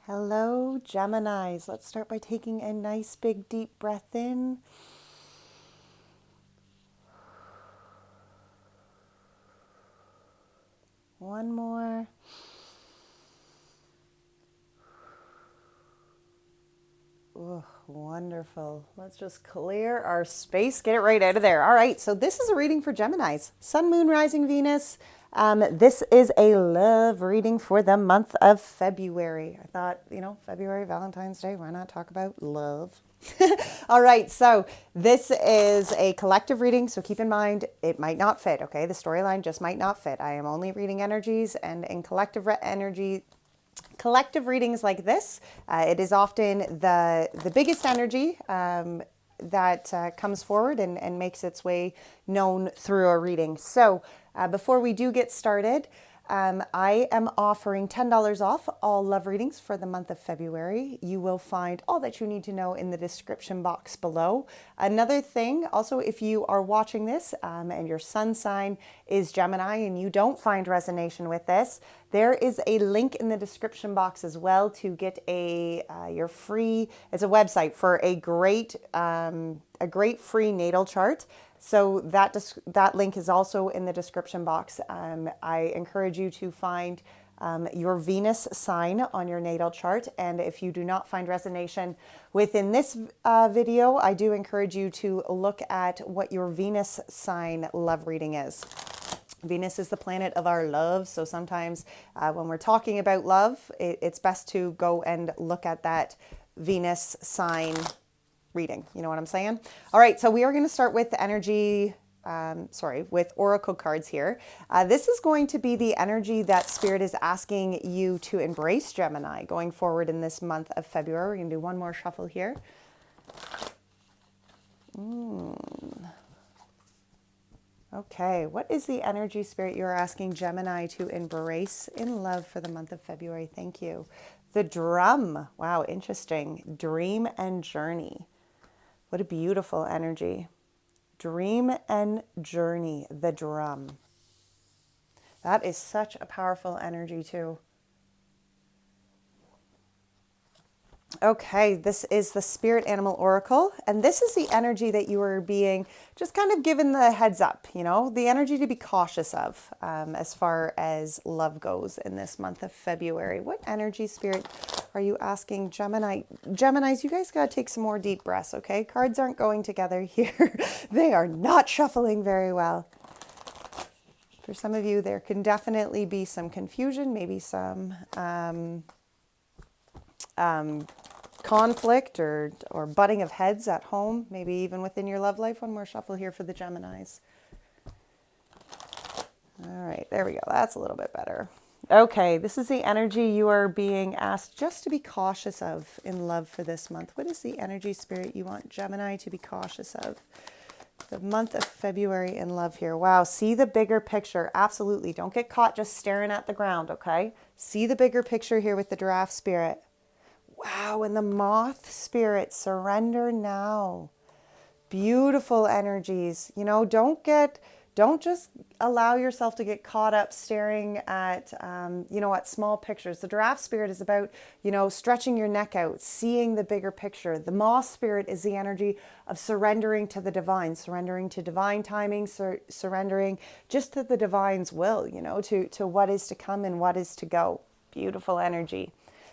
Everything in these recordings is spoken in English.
Hello, Geminis. Let's start by taking a nice big deep breath in. One more. Oh, wonderful. Let's just clear our space, get it right out of there. All right, so this is a reading for Geminis. Sun, Moon, Rising, Venus. This is a love reading for the month of February. I thought, February, Valentine's Day, why not talk about love? All right, so this is a collective reading, so keep in mind it might not fit, okay? The storyline just might not fit. I am only reading energies, and in collective readings like this, it is often the biggest energy that comes forward and makes its way known through a reading. So before we do get started, I am offering $10 off all love readings for the month of February. You will find all that you need to know in the description box below. Another thing, also, if you are watching this and your sun sign is Gemini and you don't find resonation with this, there is a link in the description box as well to get your free. It's a website for a great free natal chart. So that link is also in the description box. I encourage you to find your Venus sign on your natal chart. And if you do not find resonation within this video, I do encourage you to look at what your Venus sign love reading is. Venus is the planet of our love. So sometimes when we're talking about love, it's best to go and look at that Venus sign reading. You know what I'm saying? All right, so we are going to start with the energy, with oracle cards here. This is going to be the energy that Spirit is asking you to embrace, Gemini, going forward in this month of February. We're going to do one more shuffle here. Okay, what is the energy, Spirit, you're asking Gemini to embrace in love for the month of February? Thank you. The drum. Wow, interesting. Dream and journey. What a beautiful energy. Dream and journey, the drum. That is such a powerful energy too. Okay, this is the Spirit Animal Oracle, and this is the energy that you are being just kind of given the heads up, the energy to be cautious of as far as love goes in this month of February. What energy, Spirit, are you asking Gemini? Geminis, you guys got to take some more deep breaths, okay? Cards aren't going together here. They are not shuffling very well. For some of you, there can definitely be some confusion, maybe some conflict or butting of heads at home, maybe even within your love life. One more shuffle here for the Geminis. All right, there we go. That's a little bit better. Okay, this is the energy you are being asked just to be cautious of in love for this month. What is the energy, Spirit, you want Gemini to be cautious of? The month of February in love here. Wow, see the bigger picture. Absolutely. Don't get caught just staring at the ground, okay? See the bigger picture here with the Giraffe, Spirit. Wow, and the Moth, Spirit, surrender now. Beautiful energies. Don't just allow yourself to get caught up staring at, at small pictures. The Giraffe, Spirit, is about, stretching your neck out, seeing the bigger picture. The Moth, Spirit, is the energy of surrendering to the divine, surrendering to divine timing, surrendering just to the divine's will, to what is to come and what is to go. Beautiful energy.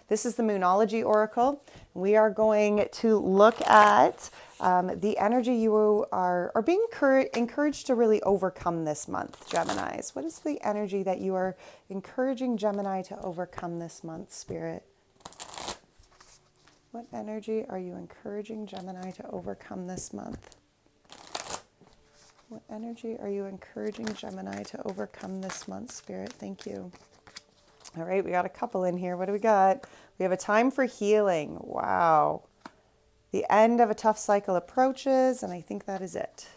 This is the Moonology Oracle. We are going to look at the energy you are being encouraged to really overcome this month, Geminis. What is the energy that you are encouraging Gemini to overcome this month, Spirit? What energy are you encouraging Gemini to overcome this month? What energy are you encouraging Gemini to overcome this month, Spirit? Thank you. All right, we got a couple in here. What do we got? We have a time for healing. Wow. The end of a tough cycle approaches, and I think that is it.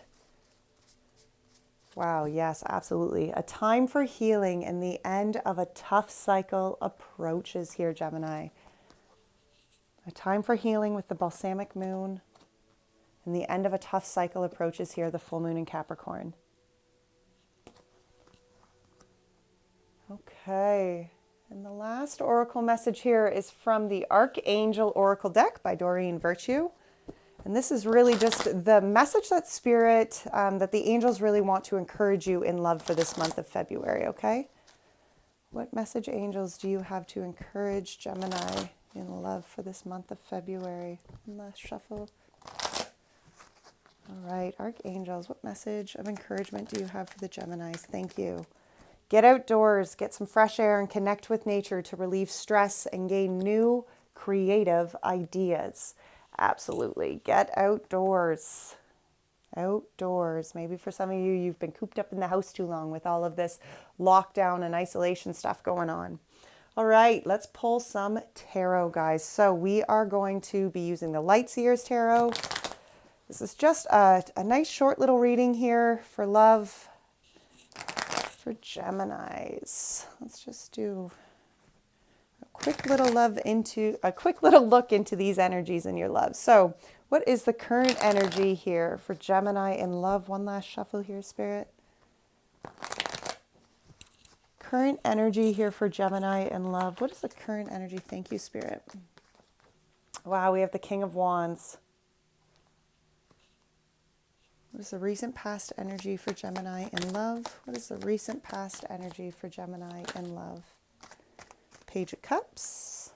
Wow, yes, absolutely. A time for healing and the end of a tough cycle approaches here, Gemini. A time for healing with the balsamic moon, and the end of a tough cycle approaches here, the full moon in Capricorn. Okay. And the last oracle message here is from the Archangel Oracle deck by Doreen Virtue. And this is really just the message that Spirit, that the angels really want to encourage you in love for this month of February, okay? What message, angels, do you have to encourage Gemini in love for this month of February? Let's shuffle. All right, archangels, what message of encouragement do you have for the Geminis? Thank you. Get outdoors, get some fresh air, and connect with nature to relieve stress and gain new creative ideas. Absolutely. Get outdoors. Outdoors. Maybe for some of you, you've been cooped up in the house too long with all of this lockdown and isolation stuff going on. All right, let's pull some tarot, guys. So we are going to be using the Light Seers Tarot. This is just a nice short little reading here for love for Geminis. Let's just do a quick little look into these energies in your love. So what is the current energy here for Gemini in love? One last shuffle here, Spirit. Current energy here for Gemini in love. What is the current energy? Thank you, Spirit. Wow, we have the King of Wands. What is the recent past energy for Gemini in love? What is the recent past energy for Gemini in love? Page of Cups.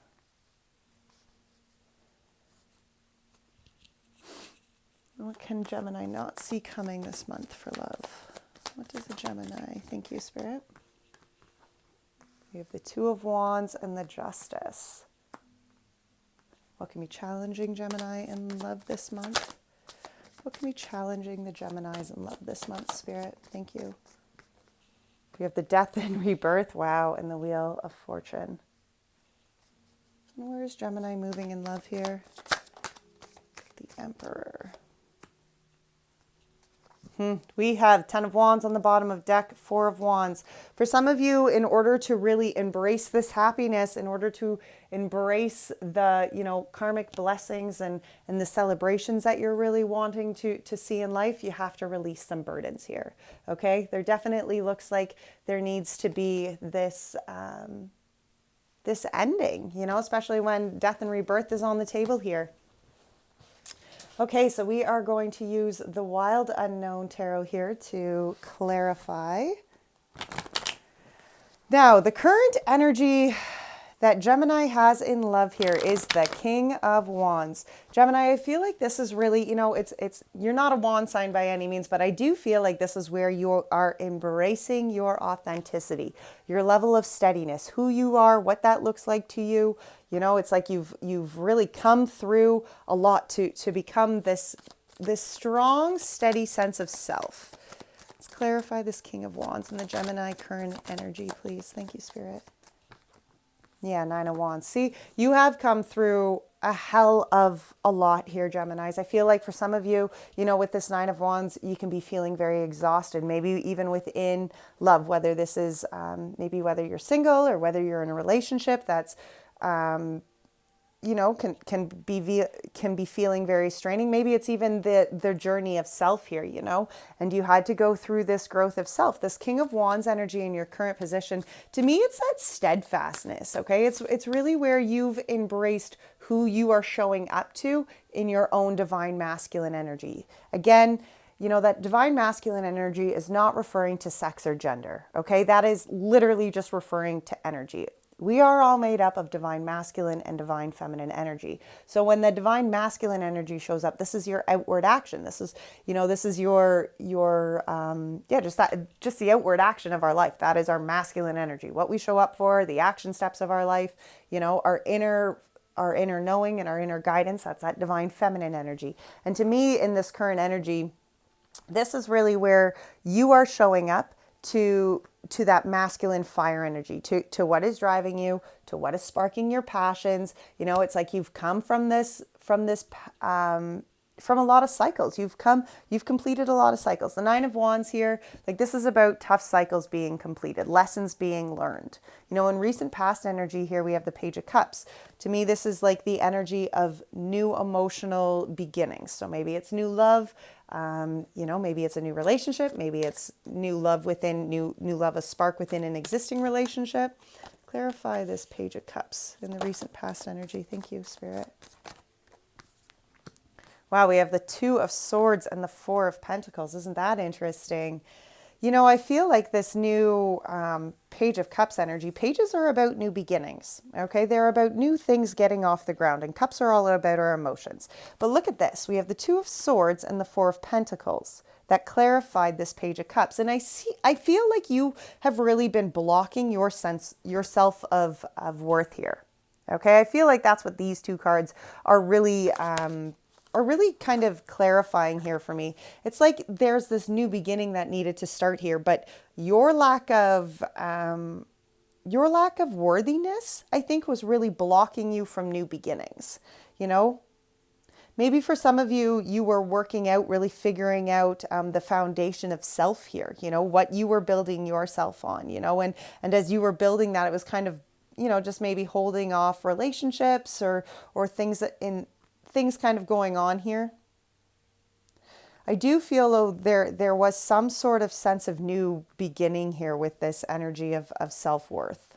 What can Gemini not see coming this month for love? What does the Gemini? Thank you, Spirit. We have the Two of Wands and the Justice. What can be challenging Gemini in love this month? What can be challenging the Geminis in love this month, Spirit? Thank you. We have the Death and Rebirth, wow, and the Wheel of Fortune. And where is Gemini moving in love here? The Emperor. We have 10 of Wands on the bottom of deck, 4 of Wands. For some of you, in order to really embrace this happiness, in order to embrace the, karmic blessings and the celebrations that you're really wanting to see in life, you have to release some burdens here, okay? There definitely looks like there needs to be this, this ending, especially when death and rebirth is on the table here. Okay, so we are going to use the Wild Unknown Tarot here to clarify. Now, the current energy that Gemini has in love here is the King of Wands. Gemini, I feel like this is really, you're not a wand sign by any means, but I do feel like this is where you are embracing your authenticity, your level of steadiness, who you are, what that looks like to you. It's like you've really come through a lot to become this strong, steady sense of self. Let's clarify this King of Wands and the Gemini current energy, please. Thank you, Spirit. Yeah, 9 of Wands. See, you have come through a hell of a lot here, Geminis. I feel like for some of you, with this 9 of Wands, you can be feeling very exhausted, maybe even within love, whether this is maybe whether you're single or whether you're in a relationship that's can be feeling very straining. Maybe it's even the journey of self here, and you had to go through this growth of self. This King of Wands energy in your current position, to me, it's that steadfastness, okay? It's really where you've embraced who you are showing up to in your own divine masculine energy. Again, that divine masculine energy is not referring to sex or gender, okay? That is literally just referring to energy. We are all made up of divine masculine and divine feminine energy. So when the divine masculine energy shows up, this is your outward action. This is, this is your just the outward action of our life. That is our masculine energy. What we show up for, the action steps of our life, our inner knowing and our inner guidance, that's that divine feminine energy. And to me, in this current energy, this is really where you are showing up to that masculine fire energy, to what is driving you, to what is sparking your passions. It's like you've come from a lot of cycles. You've completed a lot of cycles. The 9 of Wands here, like this is about tough cycles being completed, lessons being learned. In recent past energy here, we have the Page of Cups. To me, this is like the energy of new emotional beginnings. So maybe it's new love, maybe it's a new relationship, maybe it's new love within, new love, a spark within an existing relationship. Clarify this Page of Cups in the recent past energy. Thank you, Spirit. Wow, we have the Two of Swords and the Four of Pentacles. Isn't that interesting? You know, I feel like this new Page of Cups energy, pages are about new beginnings, okay? They're about new things getting off the ground, and cups are all about our emotions. But look at this. We have the Two of Swords and the Four of Pentacles that clarified this Page of Cups. And I feel like you have really been blocking yourself of worth here, okay? I feel like that's what these two cards are really kind of clarifying here for me. It's like there's this new beginning that needed to start here, but your lack of worthiness, I think, was really blocking you from new beginnings. You know, maybe for some of you, you were working out, really figuring out the foundation of self here, you know, what you were building yourself on, you know, and as you were building that, it was kind of, you know, just maybe holding off relationships or things kind of going on here. I do feel though there was some sort of sense of new beginning here with this energy of self-worth.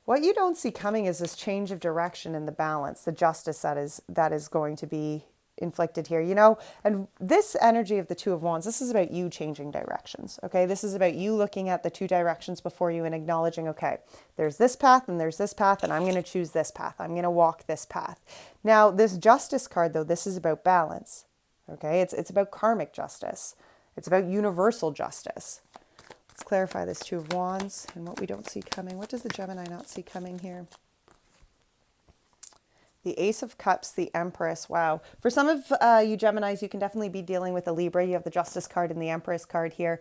What you don't see coming is this change of direction in the balance, the justice that is going to be inflicted here, you know, and this energy of the Two of Wands, this is about you changing directions. Okay. This is about you looking at the two directions before you and acknowledging, okay, there's this path and there's this path, and I'm going to choose this path. I'm going to walk this path. Now, this Justice card, though, this is about balance. Okay. It's about karmic justice. It's about universal justice. Let's clarify this Two of Wands and what we don't see coming. What does the Gemini not see coming here? The Ace of Cups, the Empress. Wow. For some of you Geminis, you can definitely be dealing with a Libra. You have the Justice card and the Empress card here.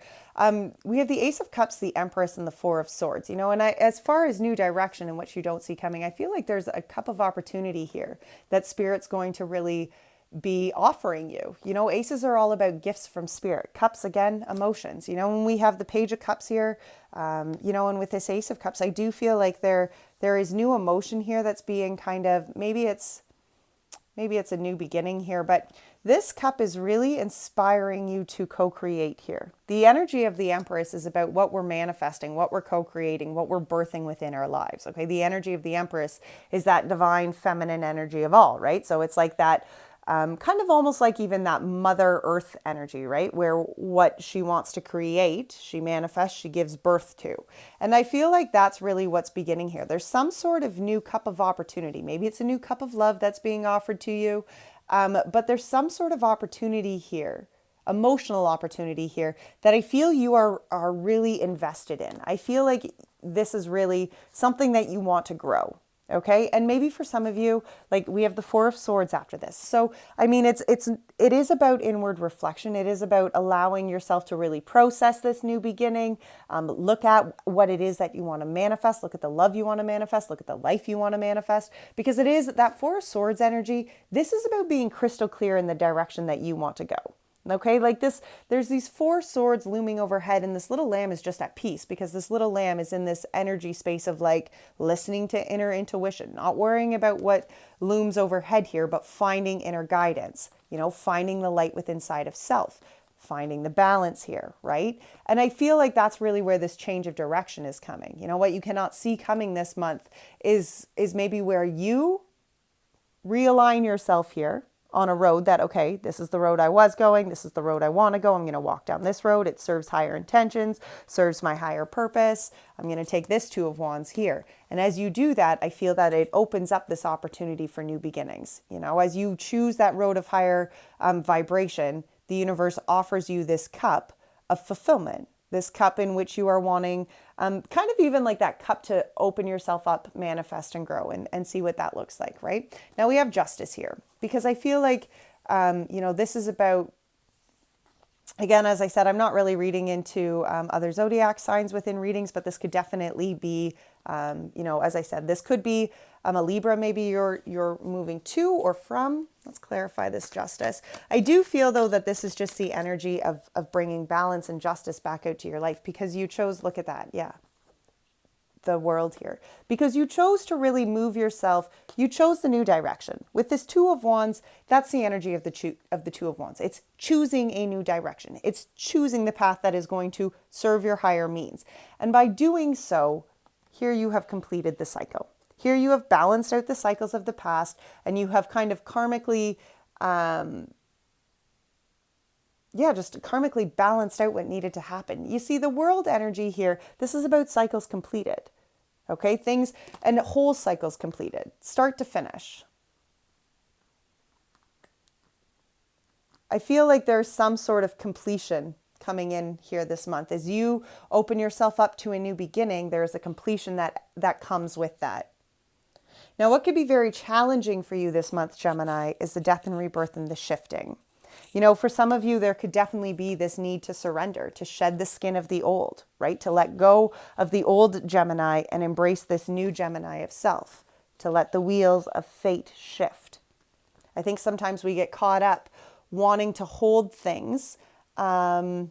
We have the Ace of Cups, the Empress, and the Four of Swords. You know, and as far as new direction and what you don't see coming, I feel like there's a cup of opportunity here that Spirit's going to really be offering you. You know, aces are all about gifts from Spirit. Cups, again, emotions. You know, when we have the Page of Cups here, you know, and with this Ace of Cups, I do feel like there is new emotion here that's being kind of, maybe it's a new beginning here, but this cup is really inspiring you to co-create here. The energy of the Empress is about what we're manifesting, what we're co-creating, what we're birthing within our lives. Okay. The energy of the Empress is that divine feminine energy of all, right? So it's like that, kind of almost like even that Mother Earth energy, right? Where what she wants to create, she manifests, she gives birth to. And I feel like that's really what's beginning here. There's some sort of new cup of opportunity. Maybe it's a new cup of love that's being offered to you. But there's some sort of opportunity here, emotional opportunity here, that I feel you are really invested in. I feel like this is really something that you want to grow. Okay. And maybe for some of you, like we have the Four of Swords after this. So, I mean, it is about inward reflection. It is about allowing yourself to really process this new beginning. Look at what it is that you want to manifest. Look at the love you want to manifest. Look at the life you want to manifest, because it is that Four of Swords energy. This is about being crystal clear in the direction that you want to go. Okay, like this, there's these four swords looming overhead, and this little lamb is just at peace, because this little lamb is in this energy space of like listening to inner intuition, not worrying about what looms overhead here, but finding inner guidance, you know, finding the light within inside of self, finding the balance here, right? And I feel like that's really where this change of direction is coming. You know, what you cannot see coming this month is maybe where you realign yourself here on a road that, okay, this is the road I was going. This is the road I want to go. I'm going to walk down this road. It serves higher intentions, serves my higher purpose. I'm going to take this Two of Wands here. And as you do that, I feel that it opens up this opportunity for new beginnings. You know, as you choose that road of higher vibration, the universe offers you this cup of fulfillment. This cup in which you are wanting, kind of even like that cup to open yourself up, manifest and grow, and see what that looks like, right? Now we have Justice here, because I feel like, you know, this is about, again, as I said, I'm not really reading into other zodiac signs within readings, but this could definitely be, you know, as I said, this could be a Libra. Maybe you're moving to or from. Let's clarify this Justice. I do feel, though, that this is just the energy of bringing balance and justice back out to your life, because you chose, look at that. Yeah. the world here, because you chose to really move yourself. You chose the new direction. With this Two of Wands, that's the energy of the Two of Wands. It's choosing a new direction. It's choosing the path that is going to serve your higher means. And by doing so, here you have completed the cycle. Here you have balanced out the cycles of the past, and you have kind of karmically, just karmically balanced out what needed to happen. You see, the world energy here, this is about cycles completed. Okay, things and whole cycles completed, start to finish. I feel like there's some sort of completion coming in here this month. As you open yourself up to a new beginning, there's a completion that comes with that. Now, what could be very challenging for you this month, Gemini, is the death and rebirth and the shifting. You know, for some of you, there could definitely be this need to surrender, to shed the skin of the old, right? To let go of the old Gemini and embrace this new Gemini of self, to let the wheels of fate shift. I think sometimes we get caught up wanting to hold things, fearful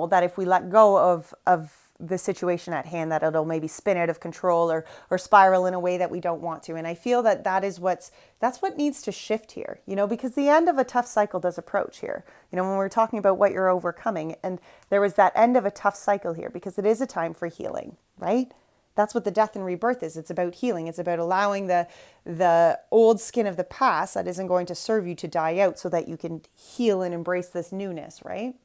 that if we let go of the situation at hand, that it'll maybe spin out of control or spiral in a way that we don't want to. And I feel that that's what needs to shift here, because the end of a tough cycle does approach here. When we're talking about what you're overcoming, and there was that end of a tough cycle here, because it is a time for healing, right? That's what the death and rebirth is. It's about healing. It's about allowing the old skin of the past that isn't going to serve you to die out so that you can heal and embrace this newness, right?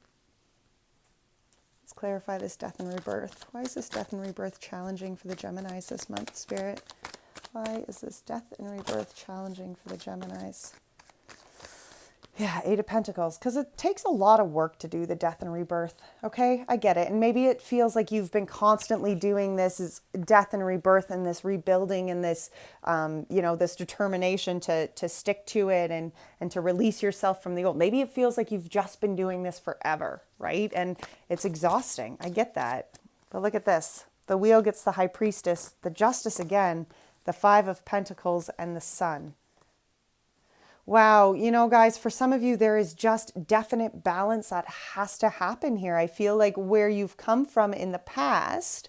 Let's clarify this death and rebirth. Why is this death and rebirth challenging for the Geminis this month, Spirit? Why is this death and rebirth challenging for the Geminis? Yeah, Eight of Pentacles, because it takes a lot of work to do the death and rebirth, okay? I get it. And maybe it feels like you've been constantly doing this death and rebirth and this rebuilding and this, this determination to stick to it and to release yourself from the old. Maybe it feels like you've just been doing this forever, right? And it's exhausting. I get that. But look at this. The Wheel gets the High Priestess, the Justice again, the Five of Pentacles, and the Sun. Wow, guys, for some of you, there is just definite balance that has to happen here. I feel like where you've come from in the past,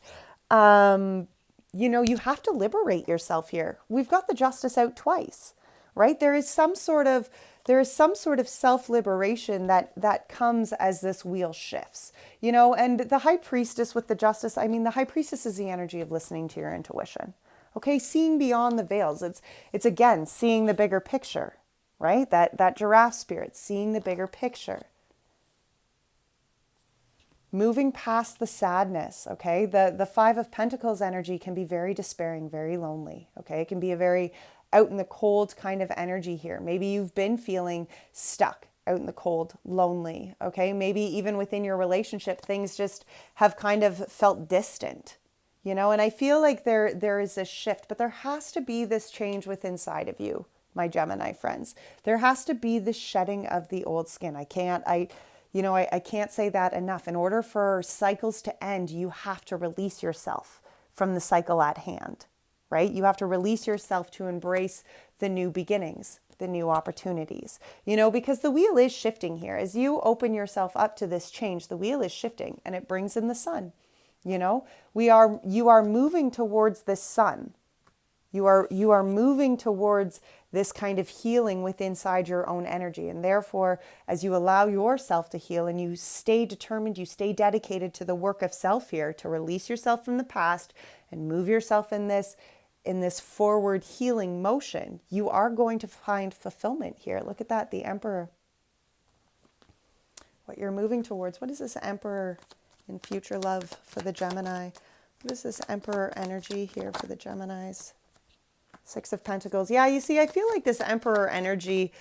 you have to liberate yourself here. We've got the Justice out twice, right? There is some sort of self-liberation that comes as this wheel shifts, and the High Priestess with the Justice, the High Priestess is the energy of listening to your intuition, okay? Seeing beyond the veils. It's again, seeing the bigger picture. Right? That giraffe spirit, seeing the bigger picture. Moving past the sadness, okay? The Five of Pentacles energy can be very despairing, very lonely, okay? It can be a very out in the cold kind of energy here. Maybe you've been feeling stuck, out in the cold, lonely, okay? Maybe even within your relationship, things just have kind of felt distant, and I feel like there is this shift, but there has to be this change within inside of you. My Gemini friends, there has to be the shedding of the old skin. I can't say that enough. In order for cycles to end, you have to release yourself from the cycle at hand, right? You have to release yourself to embrace the new beginnings, the new opportunities, because the wheel is shifting here. As you open yourself up to this change, the wheel is shifting and it brings in the sun. You are moving towards this sun. You are moving towards this kind of healing within inside your own energy. And therefore, as you allow yourself to heal and you stay determined, you stay dedicated to the work of self here, to release yourself from the past and move yourself in this forward healing motion, you are going to find fulfillment here. Look at that, the Emperor. What you're moving towards. What is this Emperor in future love for the Gemini? What is this Emperor energy here for the Geminis? Six of Pentacles. Yeah, you see, I feel like this Emperor energy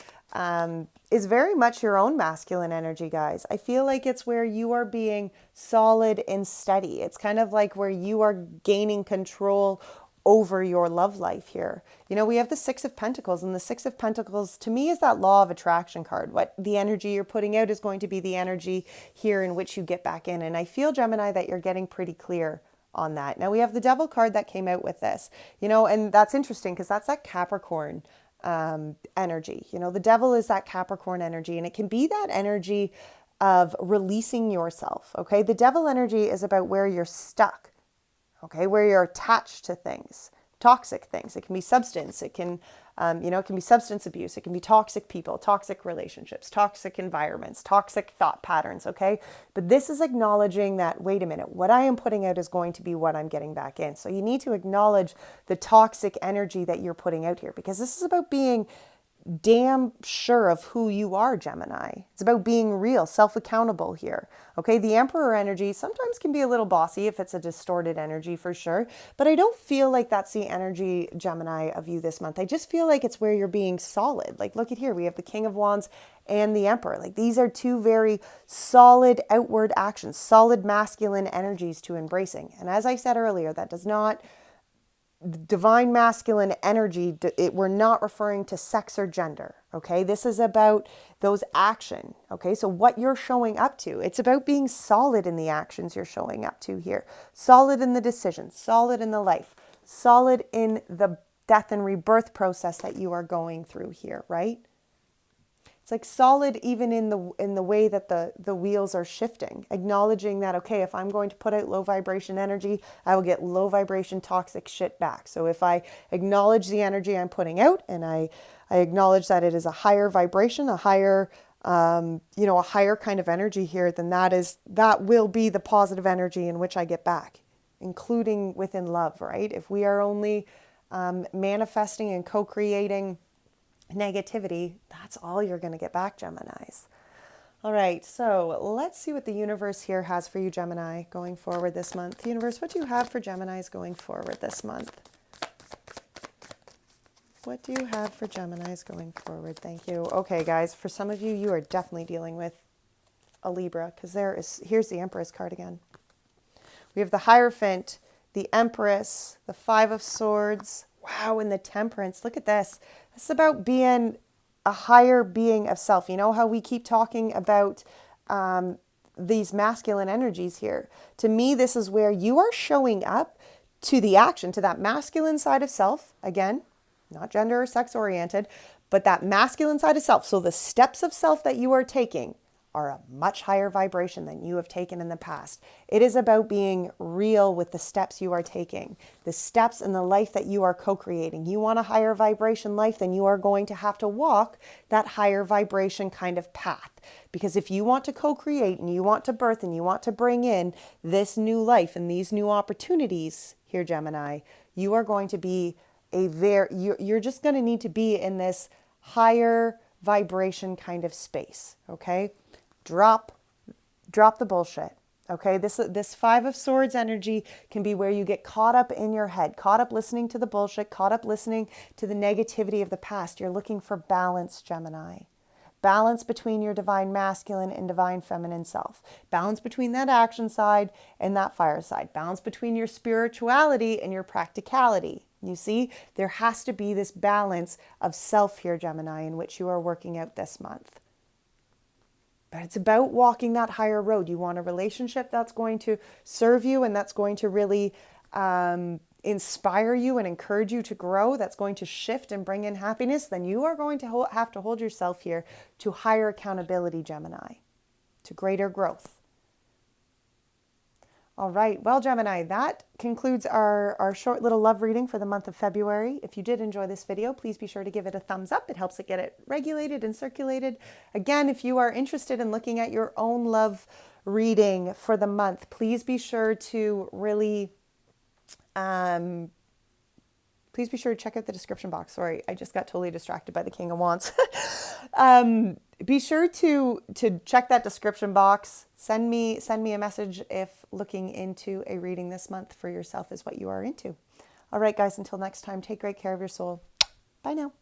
is very much your own masculine energy, guys. I feel like it's where you are being solid and steady. It's kind of like where you are gaining control over your love life here. We have the Six of Pentacles, and the Six of Pentacles to me is that law of attraction card. What the energy you're putting out is going to be the energy here in which you get back in. And I feel, Gemini, that you're getting pretty clear on that. Now we have the Devil card that came out with this, and that's interesting because that's that Capricorn energy. The Devil is that Capricorn energy, and it can be that energy of releasing yourself. Okay. The Devil energy is about where you're stuck. okay, where you're attached to things, toxic things. It can be substance. It can, it can be substance abuse. It can be toxic people, toxic relationships, toxic environments, toxic thought patterns, okay? But this is acknowledging that, wait a minute, what I am putting out is going to be what I'm getting back in. So you need to acknowledge the toxic energy that you're putting out here, because this is about being damn sure of who you are, Gemini. It's about being real, self-accountable here. Okay, the Emperor energy sometimes can be a little bossy if it's a distorted energy, for sure. But I don't feel like that's the energy, Gemini, of you this month. I just feel like it's where you're being solid. Like, look at here, we have the King of Wands and the Emperor. Like, these are two very solid outward actions, solid masculine energies to embracing. And as I said earlier, that does not divine masculine energy, we're not referring to sex or gender, okay? This is about those action, okay? So what you're showing up to, it's about being solid in the actions you're showing up to here. Solid in the decisions, solid in the life, solid in the death and rebirth process that you are going through here, right? It's like solid even in the way that the wheels are shifting, acknowledging that, okay, if I'm going to put out low vibration energy, I will get low vibration toxic shit back. So if I acknowledge the energy I'm putting out, and I acknowledge that it is a higher vibration, a higher a higher kind of energy here, then that will be the positive energy in which I get back, including within love, right? If we are only manifesting and co-creating negativity, that's all you're going to get back, Geminis. All right, so let's see what the universe here has for you, Gemini, going forward this month. Universe, what do you have for Geminis going forward this month? What do you have for Geminis going forward? Thank you. Okay, guys, for some of you, you are definitely dealing with a Libra, because here's the Empress card again. We have the Hierophant, the Empress, the Five of Swords, wow, and the Temperance. Look at this. This is about being a higher being of self. You know how we keep talking about these masculine energies here? To me, this is where you are showing up to the action, to that masculine side of self. Again, not gender or sex oriented, but that masculine side of self. So the steps of self that you are taking are a much higher vibration than you have taken in the past. It is about being real with the steps you are taking, the steps in the life that you are co-creating. You want a higher vibration life, then you are going to have to walk that higher vibration kind of path. Because if you want to co-create and you want to birth and you want to bring in this new life and these new opportunities here, Gemini, you are going to be you're just going to need to be in this higher vibration kind of space, okay? Drop the bullshit, okay? This Five of Swords energy can be where you get caught up in your head, caught up listening to the bullshit, caught up listening to the negativity of the past. You're looking for balance, Gemini. Balance between your divine masculine and divine feminine self. Balance between that action side and that fire side. Balance between your spirituality and your practicality. You see, there has to be this balance of self here, Gemini, in which you are working out this month. But it's about walking that higher road. You want a relationship that's going to serve you and that's going to really inspire you and encourage you to grow, that's going to shift and bring in happiness, then you are going to have to hold yourself here to higher accountability, Gemini, to greater growth. All right. Well, Gemini, that concludes our short little love reading for the month of February. If you did enjoy this video, please be sure to give it a thumbs up. It helps it get it regulated and circulated. Again, if you are interested in looking at your own love reading for the month, please be sure to really, please be sure to check out the description box. Sorry, I just got totally distracted by the King of Wands. Be sure to check that description box. Send me a message if looking into a reading this month for yourself is what you are into. All right, guys, until next time, take great care of your soul. Bye now.